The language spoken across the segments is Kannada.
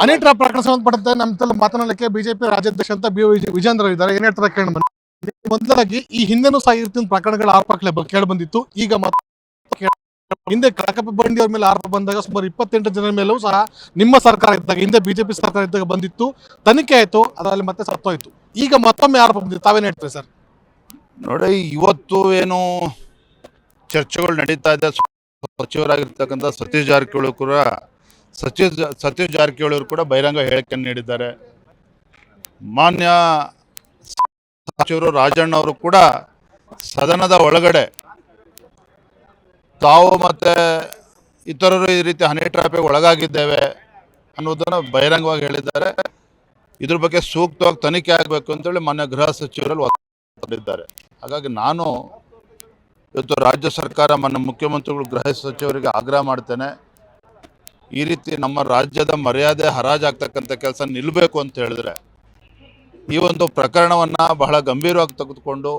ಹನಿ ಟ್ರ್ಯಾಪ್ ಪ್ರಕರಣ ಸಂಬಂಧಪಟ್ಟಂತೆ ನಮ್ಮ ಮಾತನಾಡಲಿಕ್ಕೆ ಬಿಜೆಪಿ ರಾಜ್ಯಾಧ್ಯಕ್ಷ ಅಂತ ವಿಜೇಂದ್ರ ಇದ್ದಾರೆ. ಏನ್ ಹೇಳ್ತಾರೆ ಕೇಳಿ. ಮೊದಲಾಗಿ ಈ ಹಿಂದೆನೂ ಸಹ ಈ ರೀತಿ ಪ್ರಕರಣಗಳ ಆರೋಪ ಕೇಳಿ ಬಂದಿತ್ತು. ಈಗ ಹಿಂದೆ ಕಾಕಪ್ಪ ಬಂಡಿ ಅವ್ರ ಮೇಲೆ ಆರೋಪ ಬಂದಾಗ ಸುಮಾರು 28 ಜನರ ಮೇಲೂ ಸಹ ನಿಮ್ಮ ಸರ್ಕಾರ ಇದ್ದಾಗ, ಹಿಂದೆ ಬಿಜೆಪಿ ಸರ್ಕಾರ ಇದ್ದಾಗ ಬಂದಿತ್ತು, ತನಿಖೆ ಆಯ್ತು, ಅದರಲ್ಲಿ ಮತ್ತೆ ಸತ್ತೋಯ್ತು. ಈಗ ಮತ್ತೊಮ್ಮೆ ಆರೋಪ ಬಂದಿತ್ತು. ತಾವೇನ್ ಹೇಳ್ತೀರಿ ಸರ್? ನೋಡಿ, ಇವತ್ತು ಏನು ಚರ್ಚೆಗಳು ನಡೀತಾ ಇದೆ, ಸಚಿವರಾಗಿರ್ತಕ್ಕಂಥ ಸತೀಶ್ ಜಾರಕಿಹೊಳಿ ಅವರು ಕೂಡ ಬಹಿರಂಗ ಹೇಳಿಕೆಯನ್ನು ನೀಡಿದ್ದಾರೆ. ಮಾನ್ಯ ಸಚಿವರು ರಾಜಣ್ಣ ಅವರು ಕೂಡ ಸದನದ ಒಳಗಡೆ ತಾವು ಮತ್ತೆ ಇತರರು ಈ ರೀತಿ ಹನಿ ಟ್ರ್ಯಾಪಿಗೆ ಒಳಗಾಗಿದ್ದೇವೆ ಅನ್ನೋದನ್ನು ಬಹಿರಂಗವಾಗಿ ಹೇಳಿದ್ದಾರೆ. ಇದ್ರ ಬಗ್ಗೆ ಸೂಕ್ತವಾಗಿ ತನಿಖೆ ಆಗಬೇಕು ಅಂತೇಳಿ ಮಾನ್ಯ ಗೃಹ ಸಚಿವರಲ್ಲಿ ಒತ್ತಾಯಿಸಿದ್ದಾರೆ. ಹಾಗಾಗಿ ನಾನು ಇವತ್ತು ರಾಜ್ಯ ಸರ್ಕಾರ, ಮಾನ್ಯ ಮುಖ್ಯಮಂತ್ರಿಗಳು, ಗೃಹ ಸಚಿವರಿಗೆ ಆಗ್ರಹ ಮಾಡ್ತೇನೆ, ಈ ರೀತಿ ನಮ್ಮ ರಾಜ್ಯದ ಮರ್ಯಾದೆ ಹರಾಜಾಗ್ತಕ್ಕಂಥ ಕೆಲಸ ನಿಲ್ಲಬೇಕು ಅಂತ ಹೇಳಿದ್ರೆ ಈ ಒಂದು ಪ್ರಕರಣವನ್ನು ಬಹಳ ಗಂಭೀರವಾಗಿ ತೆಗೆದುಕೊಂಡು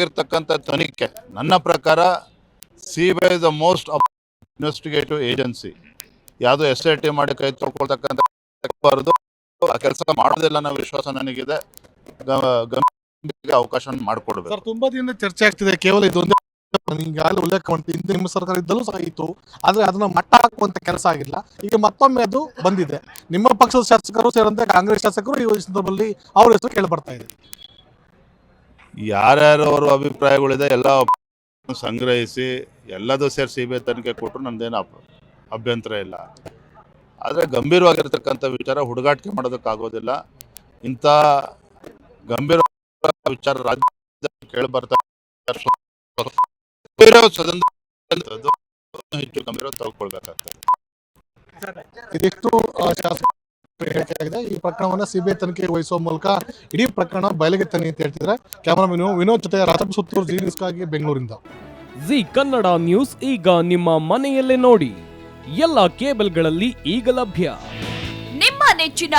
ಇರ್ತಕ್ಕಂಥ ತನಿಖೆ, ನನ್ನ ಪ್ರಕಾರ CBI is the most investigative agency. ಯಾವುದೋ SIT ಮಾಡಿ ಕೈ ತೊಳ್ಕೊಳ್ತಕ್ಕಂಥ ಆ ಕೆಲಸ ಮಾಡೋದಿಲ್ಲ ಅನ್ನೋ ವಿಶ್ವಾಸ ನನಗಿದೆ. ಅವಕಾಶ ಮಾಡಿಕೊಡ್ಬೇಕು. ತುಂಬಾ ದಿನ ಚರ್ಚೆ ಆಗ್ತಿದೆ, ಕೇವಲ ಇದೊಂದೇ ಈಗಾಗಲೇ ಉಲ್ಲೇಖ ಮಾಡ್ತೀನಿ, ನಿಮ್ಮ ಸರ್ಕಾರ ಇದ್ದಲ್ಲೂ ಸಹ ಇತ್ತು, ಆದ್ರೆ ಅದನ್ನ ಮಟ್ಟ ಹಾಕುವಂತ ಕೆಲಸ ಆಗಿಲ್ಲ. ಈಗ ಮತ್ತೊಮ್ಮೆ ಅದು ಬಂದಿದೆ. ನಿಮ್ಮ ಪಕ್ಷದ ಶಾಸಕರು ಸೇರಿದಂತೆ ಕಾಂಗ್ರೆಸ್ ಶಾಸಕರು ಈ ಸಂದರ್ಭದಲ್ಲಿ ಅವ್ರ ಹೆಸರು ಕೇಳಿ ಬರ್ತಾ ಇದೆ. ಯಾರ್ಯಾರು ಅವರ ಅಭಿಪ್ರಾಯಗಳಿದೆ ಎಲ್ಲ ಸಂಗ್ರಹಿಸಿ ಎಲ್ಲದೂ ಸೇರಿ CBI ತನಿಖೆ ಕೊಟ್ಟರು ನಮ್ದೇನು ಅಭ್ಯಂತರ ಇಲ್ಲ. ಆದರೆ ಗಂಭೀರವಾಗಿರ್ತಕ್ಕಂಥ ವಿಚಾರ ಹುಡುಗಾಟಿಕೆ ಮಾಡೋದಕ್ಕಾಗೋದಿಲ್ಲ. ಇಂಥ ಗಂಭೀರ ವಿಚಾರ ರಾಜ್ಯ ಕೇಳಿ ಬರ್ತಾ ಹೆಚ್ಚು ಗಂಭೀರ ತಗೊಳ್ಬೇಕಾಗ್ತದೆ. ಇದೆಷ್ಟು ಶಾಸಕ ಹೇಳಿಕೆಯಾಗಿದೆ. ಈ ಪ್ರಕರಣವನ್ನು CBI ತನಿಖೆಗೆ ವಹಿಸುವ ಮೂಲಕ ಇಡೀ ಪ್ರಕರಣ ಬಯಲಿಗೆ ತನ್ನಿ ಅಂತ ಹೇಳ್ತಿದ್ದಾರೆ. ಕ್ಯಾಮರಾಮನ್ ವಿನೋದ್ ಜೊತೆ ರಾಜಪ್ಪ ಸುತ್ತೂರು, ಜಿ ನ್ಯೂಸ್ಗಾಗಿ ಬೆಂಗಳೂರಿಂದ. ಜಿ ಕನ್ನಡ ನ್ಯೂಸ್ ಈಗ ನಿಮ್ಮ ಮನೆಯಲ್ಲೇ ನೋಡಿ. ಎಲ್ಲ ಕೇಬಲ್ಗಳಲ್ಲಿ ಈಗ ಲಭ್ಯ. ನಿಮ್ಮ ನೆಚ್ಚಿನ